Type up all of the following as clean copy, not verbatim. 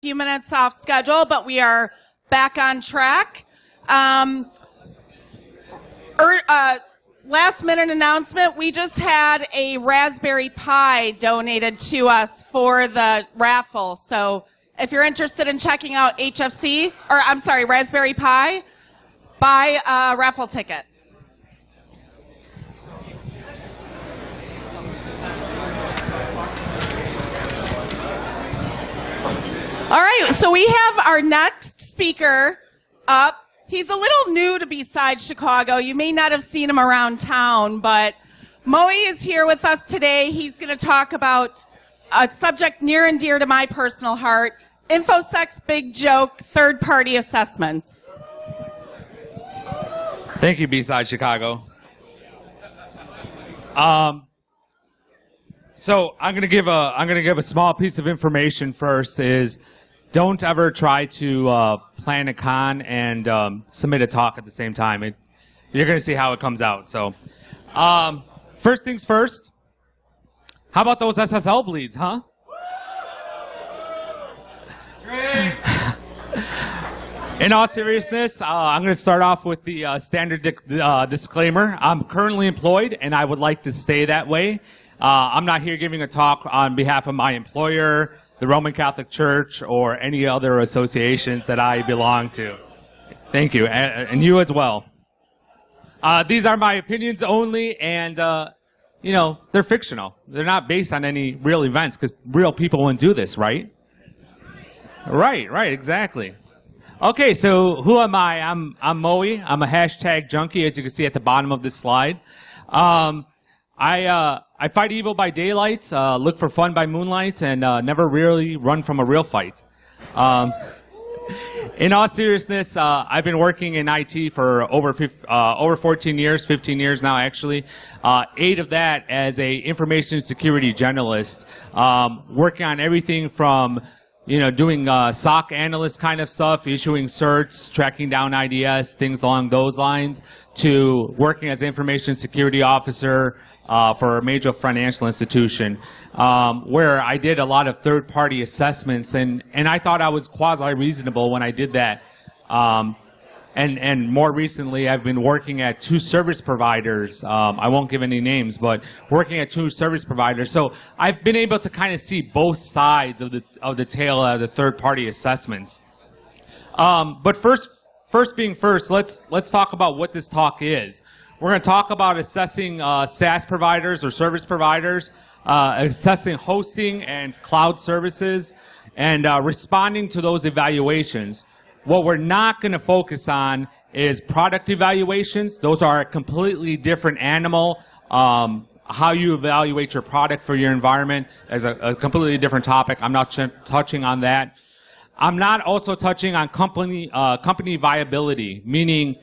few minutes off schedule, but we are back on track. Last minute announcement, we just had a Raspberry Pi donated to us for the raffle. So if you're interested in checking out Raspberry Pi, buy a raffle ticket. All right, so we have our next speaker up. He's a little new to Bsides Chicago. You may not have seen him around town, but Moey is here with us today. He's going to talk about a subject near and dear to my personal heart, InfoSec's big joke, third-party assessments. Thank you, Bsides Chicago. So I'm going to give a small piece of information first. Is don't ever try to plan a con and submit a talk at the same time. You're going to see how it comes out. So, first things first. How about those SSL bleeds, huh? In all seriousness, I'm going to start off with the standard disclaimer. I'm currently employed, and I would like to stay that way. I'm not here giving a talk on behalf of my employer, the Roman Catholic Church, or any other associations that I belong to. Thank you, and you as well. These are my opinions only, and you know, they're fictional. They're not based on any real events, because real people wouldn't do this, right? Right, exactly. Okay, so who am I? I'm Moey. I'm a hashtag junkie, as you can see at the bottom of this slide. I fight evil by daylight, look for fun by moonlight, and never really run from a real fight. In all seriousness, I've been working in IT for over 14 years, 15 years now actually. 8 of that as a information security generalist, working on everything from doing SOC analyst kind of stuff, issuing certs, tracking down IDS, things along those lines, to working as an information security officer for a major financial institution, where I did a lot of third-party assessments, and I thought I was quasi-reasonable when I did that. And more recently, I've been working at 2 service providers. I won't give any names, but working at 2 service providers. So I've been able to kind of see both sides of the tale of the third-party assessments. But first being first, let's talk about what this talk is. We're going to talk about assessing SaaS providers or service providers, assessing hosting and cloud services, and responding to those evaluations. What we're not going to focus on is product evaluations. Those are a completely different animal. How you evaluate your product for your environment is a completely different topic. I'm not touching on that. I'm not also touching on company viability, meaning,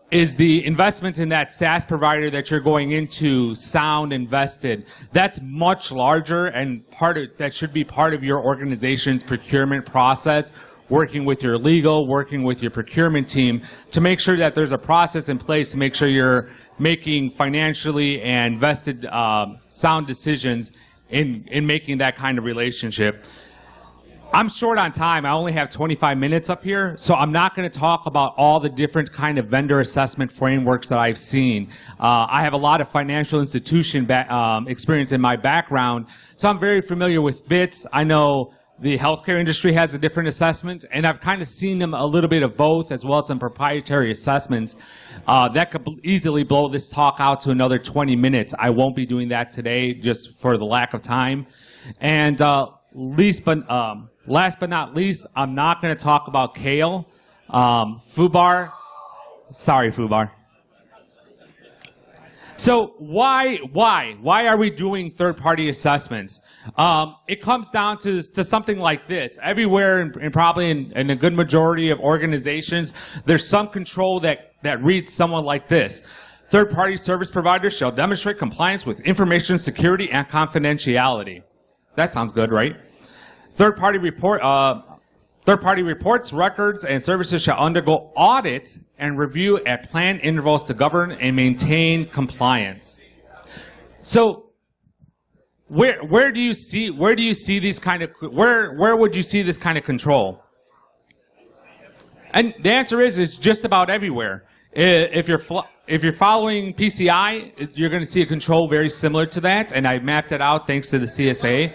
is the investment in that SaaS provider that you're going into sound invested? That's much larger, and that should be part of your organization's procurement process, working with your legal, working with your procurement team to make sure that there's a process in place to make sure you're making financially and vested sound decisions in making that kind of relationship. I'm short on time. I only have 25 minutes up here, so I'm not going to talk about all the different kind of vendor assessment frameworks that I've seen. I have a lot of financial institution experience in my background, so I'm very familiar with BITS. I know the healthcare industry has a different assessment, and I've kind of seen them a little bit of both, as well as some proprietary assessments. That could easily blow this talk out to another 20 minutes. I won't be doing that today just for the lack of time. And last but not least, I'm not going to talk about Kale, FUBAR. Sorry, FUBAR. So why are we doing third-party assessments? It comes down to something like this. Everywhere, and probably in a good majority of organizations, there's some control that reads someone like this. Third-party service providers shall demonstrate compliance with information security and confidentiality. That sounds good, right? Third-party reports, records, and services shall undergo audit and review at planned intervals to govern and maintain compliance. So where do you see these kind of where would you see this kind of control? And the answer is it's just about everywhere. If you're following PCI, you're going to see a control very similar to that, and I mapped it out thanks to the CSA.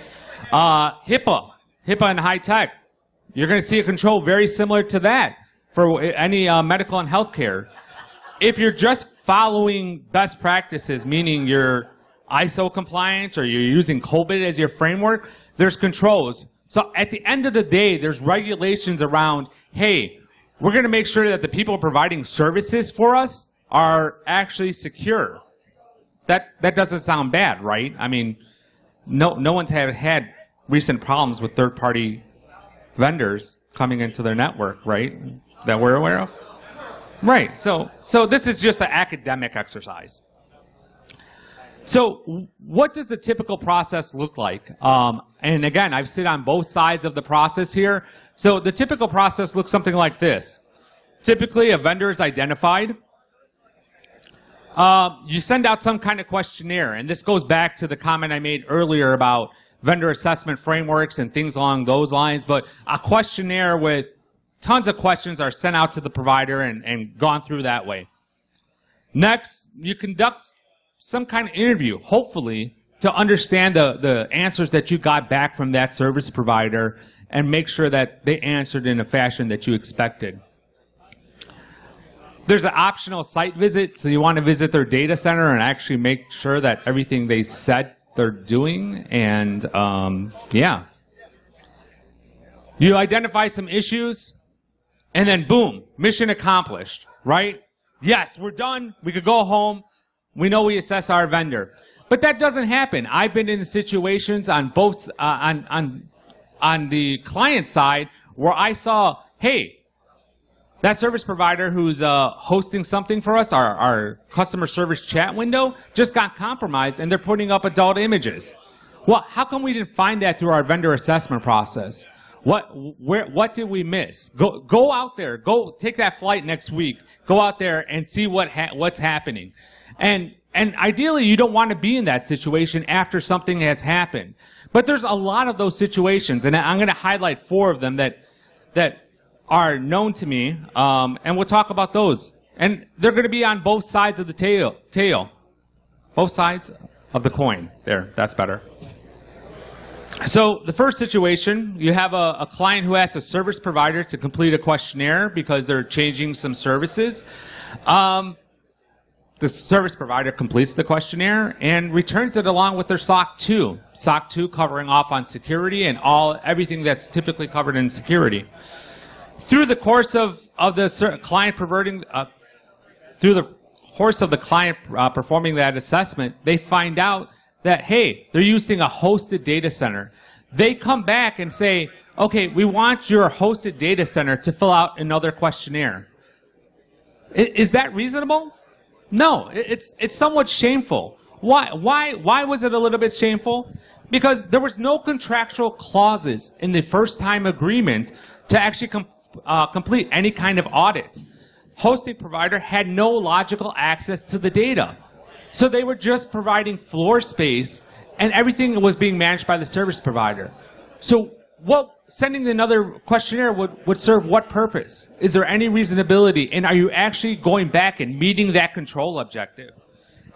HIPAA and high tech, you're going to see a control very similar to that for any medical and healthcare. If you're just following best practices, meaning you're ISO compliant or you're using COBIT as your framework, there's controls. So at the end of the day, there's regulations around, hey, we're going to make sure that the people providing services for us are actually secure. That doesn't sound bad, right? I mean, no one's had recent problems with third-party vendors coming into their network, right? That we're aware of? Right. So this is just an academic exercise. So what does the typical process look like? And again, I've sit on both sides of the process here. So the typical process looks something like this. Typically, a vendor is identified. You send out some kind of questionnaire, and this goes back to the comment I made earlier about vendor assessment frameworks and things along those lines, but a questionnaire with tons of questions are sent out to the provider and gone through that way. Next, you conduct some kind of interview, hopefully, to understand the answers that you got back from that service provider and make sure that they answered in a fashion that you expected. There's an optional site visit, so you want to visit their data center and actually make sure that everything they said they're doing, and yeah. You identify some issues, and then boom, mission accomplished, right? Yes, we're done, we could go home, we know we assess our vendor. But that doesn't happen. I've been in situations on both, on the client side where I saw, hey, that service provider who's hosting something for us, our customer service chat window, just got compromised and they're putting up adult images. Well, how come we didn't find that through our vendor assessment process? What did we miss? Go out there, go take that flight next week, go out there and see what's happening. And ideally, you don't want to be in that situation after something has happened. But there's a lot of those situations, and I'm going to highlight 4 of them that are known to me, and we'll talk about those. And they're going to be on both sides of the tail. Both sides of the coin. There, that's better. So the first situation, you have a client who asks a service provider to complete a questionnaire because they're changing some services. The service provider completes the questionnaire and returns it along with their SOC 2. SOC 2 covering off on security and everything that's typically covered in security. Through the course of the client performing that assessment, they find out that, hey, they're using a hosted data center. They come back and say, okay, we want your hosted data center to fill out another questionnaire. Is that reasonable? No, it's somewhat shameful. Why was it a little bit shameful? Because there was no contractual clauses in the first-time agreement to actually complete any kind of audit. Hosting provider had no logical access to the data. So they were just providing floor space, and everything was being managed by the service provider. So sending another questionnaire would serve what purpose? Is there any reasonability? And are you actually going back and meeting that control objective?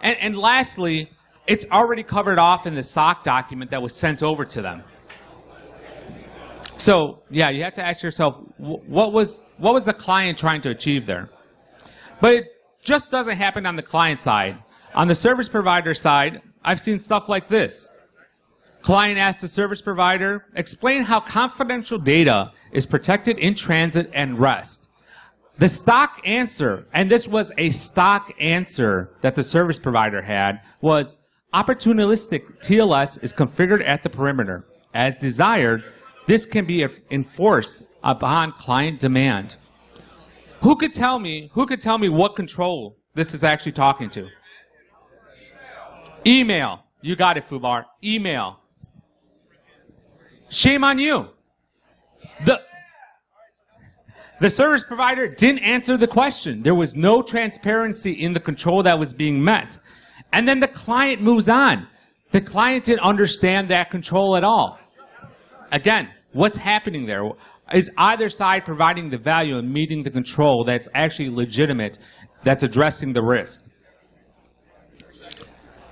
And lastly, it's already covered off in the SOC document that was sent over to them. So, yeah, you have to ask yourself, what was the client trying to achieve there? But it just doesn't happen on the client side. On the service provider side, I've seen stuff like this. Client asks the service provider, explain how confidential data is protected in transit and rest. The stock answer, and this was a stock answer that the service provider had, was opportunistic TLS is configured at the perimeter. As desired, this can be enforced upon client demand. Who could tell me what control this is actually talking to? Email. You got it, Fubar. Email. Shame on you. The service provider didn't answer the question. There was no transparency in the control that was being met. And then the client moves on. The client didn't understand that control at all. Again, what's happening there? Is either side providing the value and meeting the control that's actually legitimate, that's addressing the risk?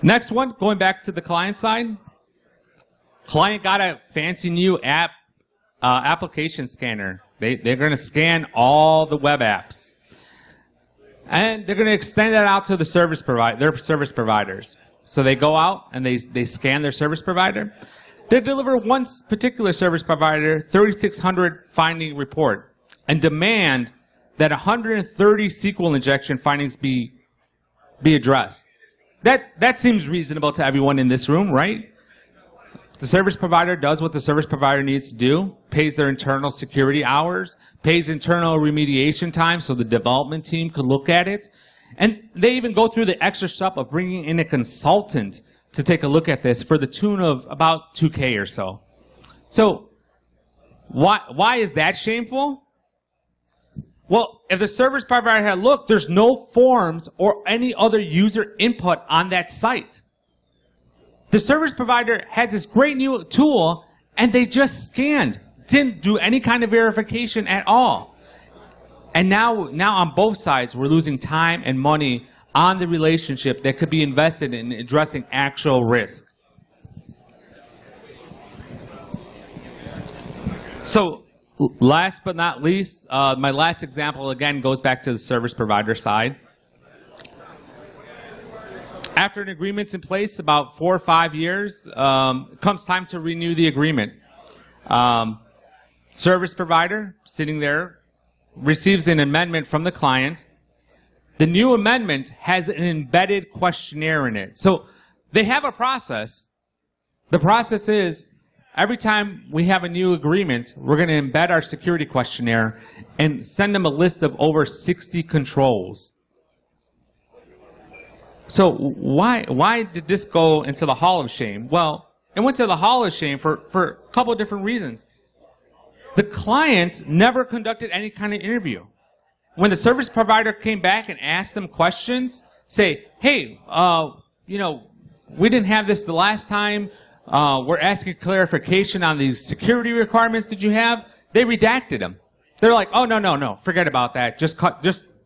Next one, going back to the client side. Client got a fancy new application scanner. They're going to scan all the web apps. And they're going to extend that out to the their service providers. So they go out and they scan their service provider. They deliver one particular service provider 3,600 finding report and demand that 130 SQL injection findings be addressed. That seems reasonable to everyone in this room, right? The service provider does what the service provider needs to do, pays their internal security hours, pays internal remediation time so the development team could look at it. And they even go through the extra step of bringing in a consultant to take a look at this for the tune of about $2,000 or so. So why is that shameful? Well, if the service provider had looked, there's no forms or any other user input on that site. The service provider had this great new tool, and they just scanned, didn't do any kind of verification at all. And now on both sides, we're losing time and money on the relationship that could be invested in addressing actual risk. So last but not least, my last example again goes back to the service provider side. After an agreement's in place, about 4 or 5 years, comes time to renew the agreement. Service provider, sitting there, receives an amendment from the client. The new amendment has an embedded questionnaire in it. So they have a process. The process is, every time we have a new agreement, we're going to embed our security questionnaire and send them a list of over 60 controls. So why did this go into the Hall of Shame? Well, it went to the Hall of Shame for a couple of different reasons. The client never conducted any kind of interview. When the service provider came back and asked them questions, say, hey, we didn't have this the last time. We're asking clarification on these security requirements that you have. They redacted them. They're like, oh, no, forget about that. Just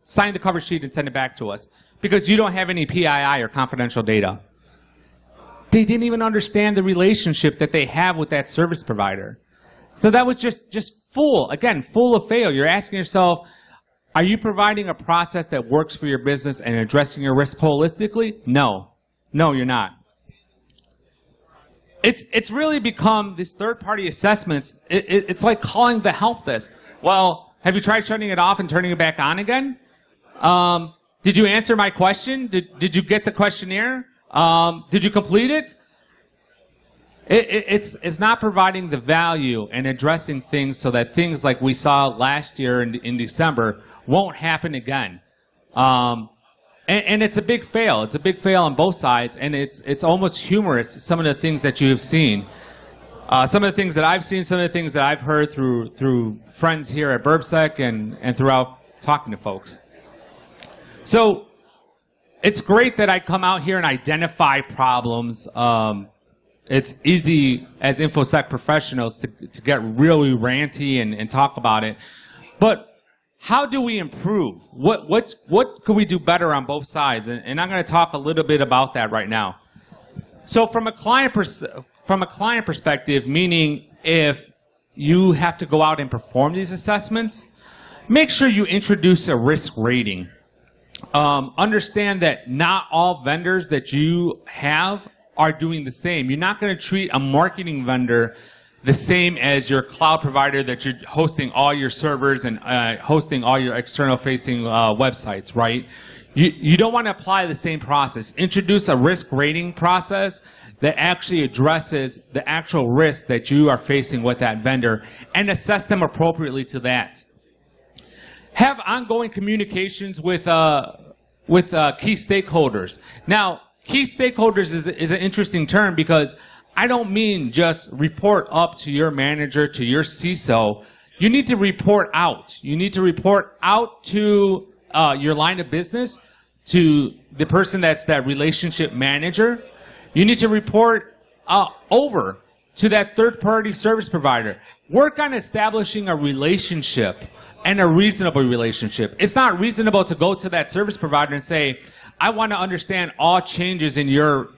sign the cover sheet and send it back to us because you don't have any PII or confidential data. They didn't even understand the relationship that they have with that service provider. So that was just full of fail. You're asking yourself, are you providing a process that works for your business and addressing your risk holistically? No, you're not. It's really become these third-party assessments. It's like calling the help desk. Well, have you tried shutting it off and turning it back on again? Did you answer my question? Did you get the questionnaire? Did you complete it? It's not providing the value and addressing things so that things like we saw last year in December won't happen again. And it's a big fail. It's a big fail on both sides, and it's almost humorous, some of the things that you have seen. Some of the things that I've seen, some of the things that I've heard through friends here at Bsides and throughout talking to folks. So it's great that I come out here and identify problems. It's easy as InfoSec professionals to get really ranty and talk about it. But how do we improve? What could we do better on both sides? And I'm going to talk a little bit about that right now. So from a client perspective, meaning if you have to go out and perform these assessments, make sure you introduce a risk rating. Understand that not all vendors that you have are doing the same. You're not going to treat a marketing vendor the same as your cloud provider that you're hosting all your servers and hosting all your external facing websites, right? You don't want to apply the same process. Introduce a risk rating process that actually addresses the actual risk that you are facing with that vendor and assess them appropriately to that. Have ongoing communications with key stakeholders. Now, key stakeholders is an interesting term because I don't mean just report up to your manager, to your CISO. You need to report out. You need to report out to your line of business, to the person that's that relationship manager. You need to report over to that third-party service provider. Work on establishing a relationship, and a reasonable relationship. It's not reasonable to go to that service provider and say, I want to understand all changes in your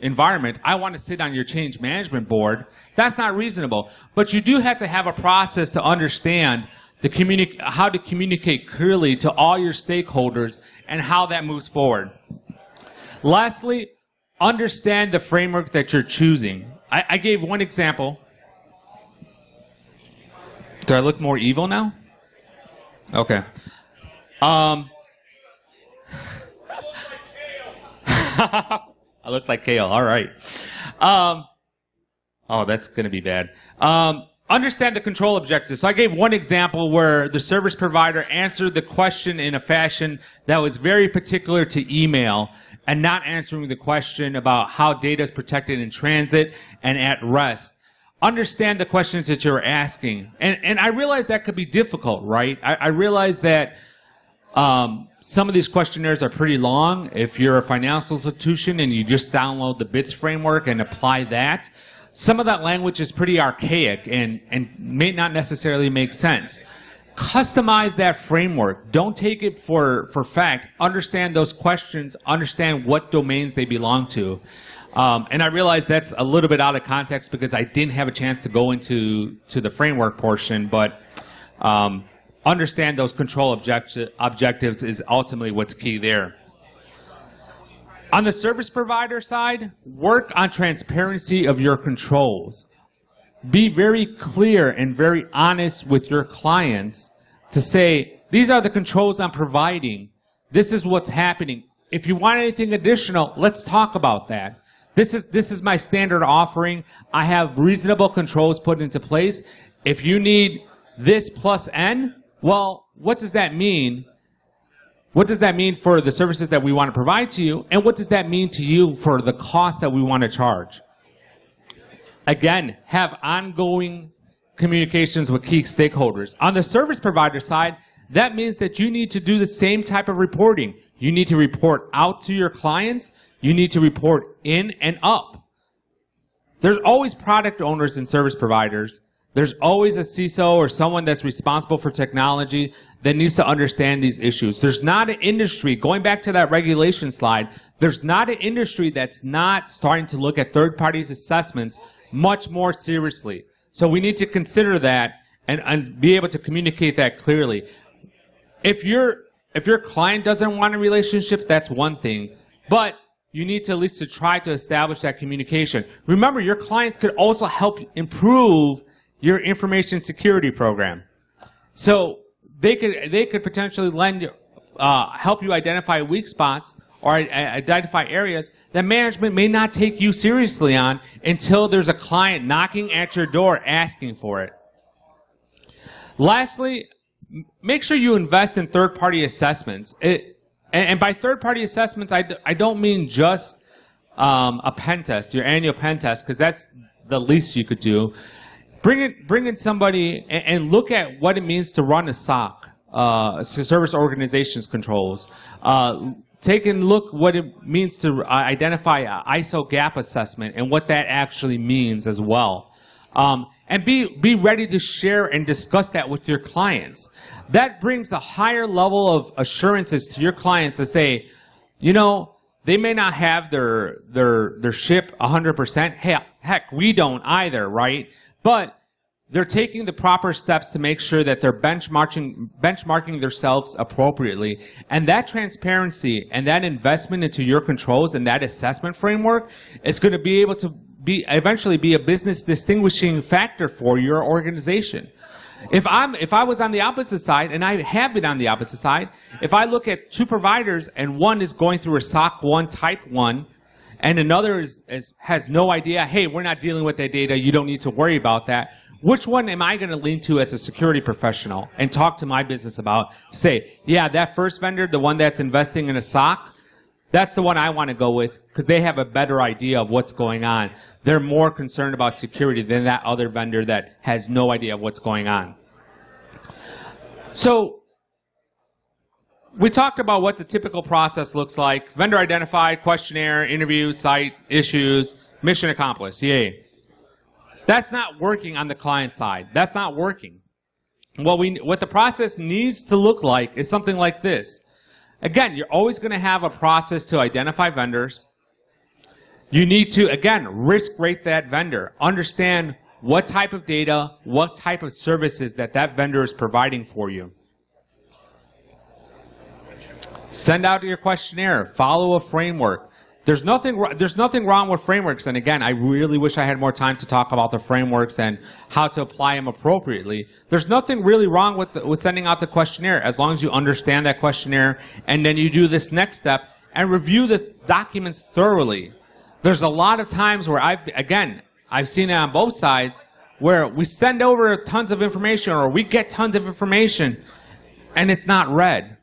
environment. I want to sit on your change management board. That's not reasonable. But you do have to have a process to understand how to communicate clearly to all your stakeholders and how that moves forward. Lastly, understand the framework that you're choosing. I gave one example. Do I look more evil now? Okay. I look like kale. All right. Oh, that's going to be bad. Understand the control objectives. So I gave one example where the service provider answered the question in a fashion that was very particular to email and not answering the question about how data is protected in transit and at rest. Understand the questions that you're asking. And I realize that could be difficult, right? I realize that some of these questionnaires are pretty long. If you're a financial institution and you just download the BITS framework and apply that, some of that language is pretty archaic and may not necessarily make sense. Customize that framework. Don't take it for fact. Understand those questions. Understand what domains they belong to. And I realize that's a little bit out of context because I didn't have a chance to go into the framework portion, but understand those control objectives is ultimately what's key there. On the service provider side, work on transparency of your controls. Be very clear and very honest with your clients to say, these are the controls I'm providing. This is what's happening. If you want anything additional, let's talk about that. This is my standard offering. I have reasonable controls put into place. If you need this plus N, well, what does that mean? What does that mean for the services that we want to provide to you? And what does that mean to you for the cost that we want to charge? Again, have ongoing communications with key stakeholders. On the service provider side, that means that you need to do the same type of reporting. You need to report out to your clients. You need to report in and up. There's always product owners and service providers. There's always a CISO or someone that's responsible for technology that needs to understand these issues. There's not an industry, going back to that regulation slide, there's not an industry that's not starting to look at third parties' assessments much more seriously. So we need to consider that and be able to communicate that clearly. If your client doesn't want a relationship, that's one thing. But you need to at least to try to establish that communication. Remember, your clients could also help improve your information security program. So they could potentially help you identify weak spots or identify areas that management may not take you seriously on until there's a client knocking at your door asking for it. Lastly, make sure you invest in third-party assessments. And by third-party assessments, I don't mean just a pen test, your annual pen test, because that's the least you could do. Bring in somebody and look at what it means to run a SOC, Service Organizations Controls. Take a look what it means to identify an ISO gap assessment and what that actually means as well. And be ready to share and discuss that with your clients. That brings a higher level of assurances to your clients to say, you know, they may not have their ship 100%. Heck, we don't either, right? But they're taking the proper steps to make sure that they're benchmarking themselves appropriately. And that transparency and that investment into your controls and that assessment framework is going to be able to eventually be a business distinguishing factor for your organization. If I was on the opposite side, and I have been on the opposite side, if I look at two providers and one is going through a SOC 1 type 1 and another has no idea, hey, we're not dealing with that data, you don't need to worry about that, which one am I going to lean to as a security professional and talk to my business about? Say, yeah, that first vendor, the one that's investing in a SOC, that's the one I want to go with because they have a better idea of what's going on. They're more concerned about security than that other vendor that has no idea of what's going on. So we talked about what the typical process looks like. Vendor identified, questionnaire, interview, site, issues, mission accomplished. Yay. That's not working on the client side. That's not working. What the process needs to look like is something like this. Again, you're always going to have a process to identify vendors. You need to, again, risk rate that vendor. Understand what type of data, what type of services that vendor is providing for you. Send out your questionnaire. Follow a framework. There's nothing wrong with frameworks. And again, I really wish I had more time to talk about the frameworks and how to apply them appropriately. There's nothing really wrong with sending out the questionnaire as long as you understand that questionnaire and then you do this next step and review the documents thoroughly. There's a lot of times where I've seen it on both sides where we send over tons of information or we get tons of information and it's not read.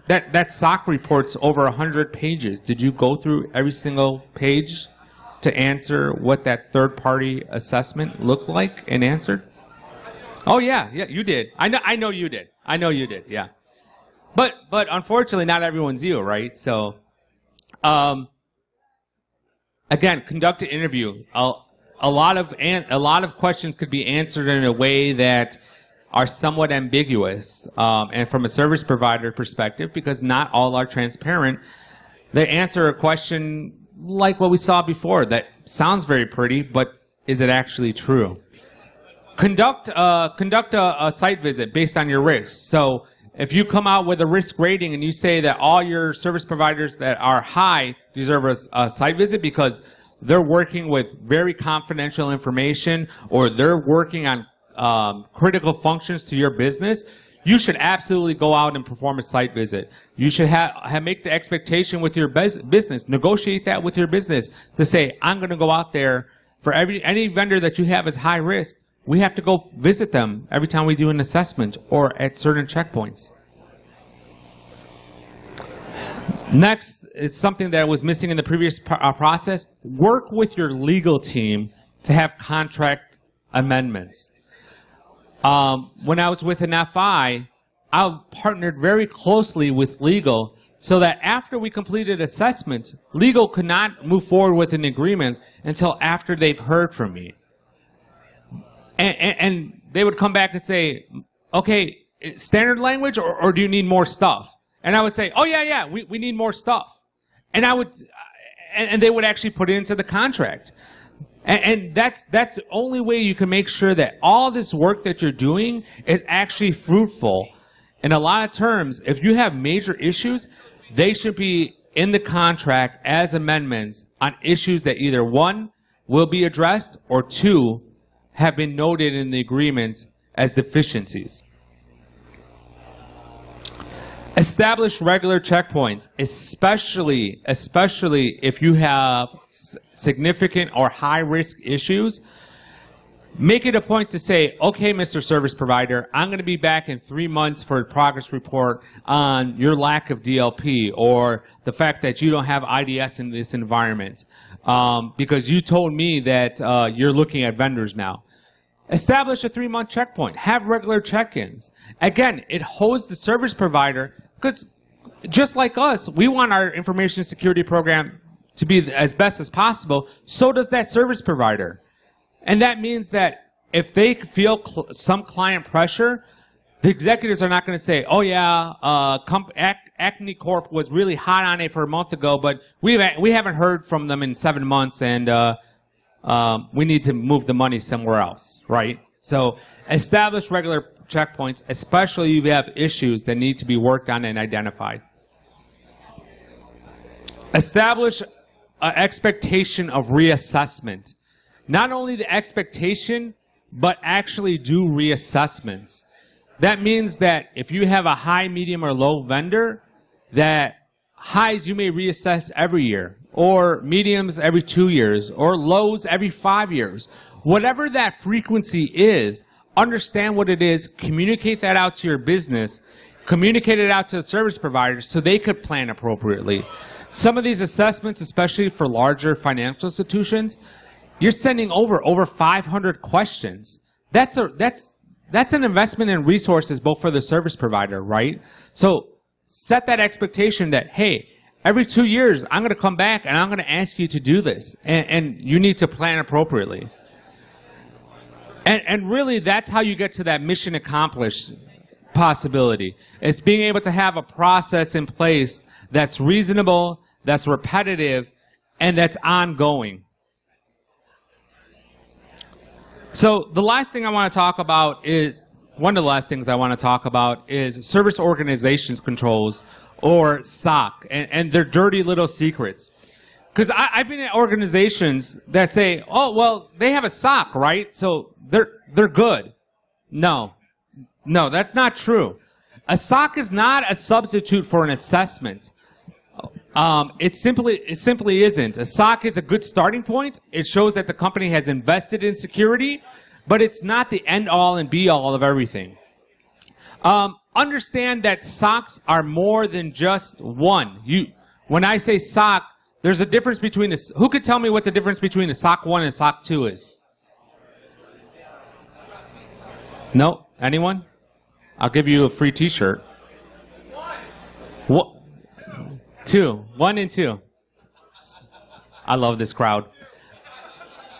That SOC report's over 100 pages. Did you go through every single page to answer what that third-party assessment looked like and answered? Oh yeah, you did. I know you did. I know you did. Yeah, but unfortunately, not everyone's you, right? So, again, conduct an interview. A lot of questions could be answered in a way that are somewhat ambiguous, and from a service provider perspective, because not all are transparent, they answer a question like what we saw before that sounds very pretty, but is it actually true? Conduct a site visit based on your risks. So if you come out with a risk rating and you say that all your service providers that are high deserve a site visit because they're working with very confidential information or they're working on critical functions to your business, you should absolutely go out and perform a site visit. You should make the expectation with your business, negotiate that with your business to say, I'm going to go out there for any vendor that you have as high risk. We have to go visit them every time we do an assessment or at certain checkpoints. Next is something that was missing in the previous process. Work with your legal team to have contract amendments. When I was with an FI, I partnered very closely with legal so that after we completed assessments, legal could not move forward with an agreement until after they've heard from me. And they would come back and say, okay, standard language or do you need more stuff? And I would say, oh yeah, we need more stuff. And they would actually put it into the contract. And that's the only way you can make sure that all this work that you're doing is actually fruitful. In a lot of terms, if you have major issues, they should be in the contract as amendments on issues that either one, will be addressed, or two, have been noted in the agreement as deficiencies. Establish regular checkpoints, especially if you have significant or high-risk issues. Make it a point to say, okay, Mr. Service Provider, I'm going to be back in 3 months for a progress report on your lack of DLP or the fact that you don't have IDS in this environment because you told me that you're looking at vendors now. Establish a 3-month checkpoint. Have regular check-ins. Again, it holds the service provider because just like us, we want our information security program to be as best as possible. So does that service provider. And that means that if they feel some client pressure, the executives are not going to say, oh yeah, Acme Corp was really hot on it for a month ago, but we haven't heard from them in 7 months and we need to move the money somewhere else, right? So establish regular checkpoints, especially if you have issues that need to be worked on and identified. Establish an expectation of reassessment. Not only the expectation, but actually do reassessments. That means that if you have a high, medium, or low vendor, that highs you may reassess every year, or mediums every 2 years, or lows every 5 years. Whatever that frequency is, understand what it is, communicate that out to your business, communicate it out to the service providers so they could plan appropriately. Some of these assessments, especially for larger financial institutions, you're sending over 500 questions. That's an investment in resources both for the service provider, right? So set that expectation that, hey, every 2 years, I'm going to come back and I'm going to ask you to do this. And you need to plan appropriately. And really, that's how you get to that mission accomplished possibility. It's being able to have a process in place that's reasonable, that's repetitive, and that's ongoing. So the last thing I want to talk about is, one of the last things I want to talk about is service organizations controls, or SOC, and their dirty little secrets. Because I've been in organizations that say, oh, well, they have a SOC, right? So they're good. No, that's not true. A SOC is not a substitute for an assessment. It simply isn't. A SOC is a good starting point. It shows that the company has invested in security, but it's not the end-all and be-all of everything. Understand that SOCs are more than just one. When I say SOC, there's a difference between who could tell me what the difference between a SOC 1 and SOC 2 is? No? Anyone? I'll give you a free t-shirt. What? 2. 1 and 2. I love this crowd.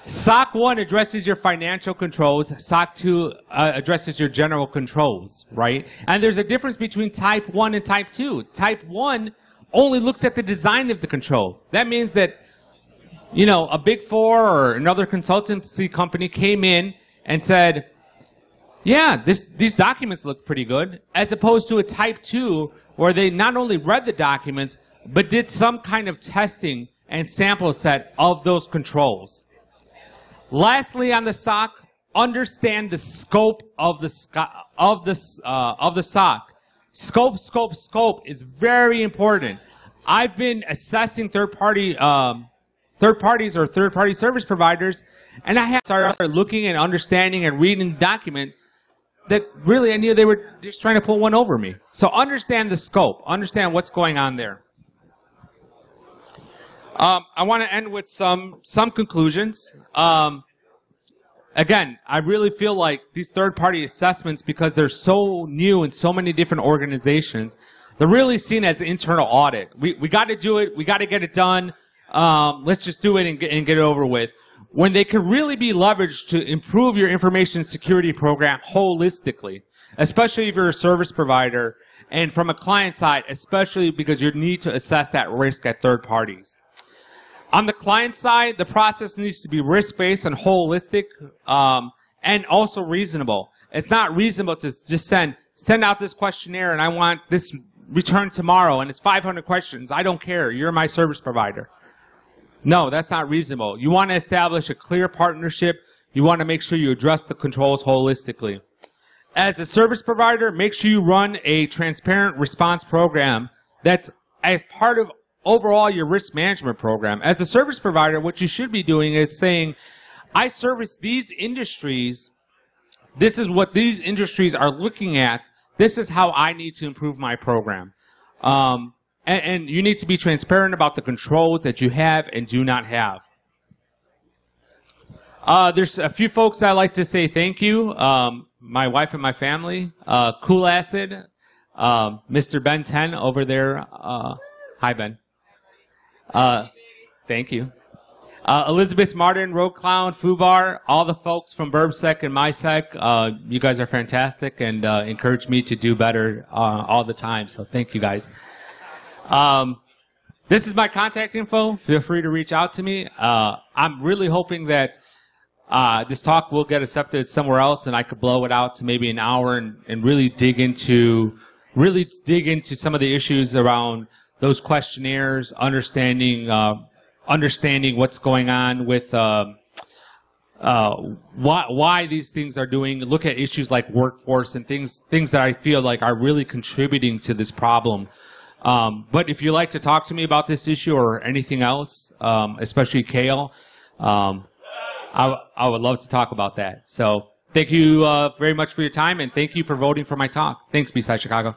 SOC 1 addresses your financial controls. SOC 2 addresses your general controls, right? And there's a difference between type 1 and type 2. Type 1 only looks at the design of the control. That means that, you know, a Big Four or another consultancy company came in and said, yeah, these documents look pretty good, as opposed to a type 2 where they not only read the documents, but did some kind of testing and sample set of those controls. Lastly, on the SOC, understand the scope of the SOC. Scope is very important. I've been assessing third parties or third-party service providers, and I have started looking and understanding and reading the document that really I knew they were just trying to pull one over me. So understand the scope. Understand what's going on there. I want to end with some conclusions. Again, I really feel like these third-party assessments, because they're so new in so many different organizations, they're really seen as internal audit. We got to do it. We got to get it done. Let's just do it and get it over with. When they could really be leveraged to improve your information security program holistically, especially if you're a service provider, and from a client side, especially because you need to assess that risk at third parties. On the client side, the process needs to be risk-based and holistic, and also reasonable. It's not reasonable to just send out this questionnaire and I want this returned tomorrow and it's 500 questions. I don't care. You're my service provider. No, that's not reasonable. You want to establish a clear partnership. You want to make sure you address the controls holistically. As a service provider, make sure you run a transparent response program that's as part of overall your risk management program. As a service provider, what you should be doing is saying, I service these industries. This is what these industries are looking at. This is how I need to improve my program. And you need to be transparent about the controls that you have and do not have. There's a few folks I'd like to say thank you. My wife and my family. Cool Acid. Mr. Ben 10 over there. Hi, Ben. Thank you. Elizabeth Martin, Road Clown, Fubar, all the folks from Bsides and MySec, you guys are fantastic and encourage me to do better all the time. So thank you guys. This is my contact info. Feel free to reach out to me. I'm really hoping that this talk will get accepted somewhere else and I could blow it out to maybe an hour and really dig into some of the issues around those questionnaires, understanding what's going on with why these things are doing. Look at issues like workforce and things that I feel like are really contributing to this problem. But if you'd like to talk to me about this issue or anything else, especially Kale, I would love to talk about that. So thank you very much for your time, and thank you for voting for my talk. Thanks, Bsides Chicago.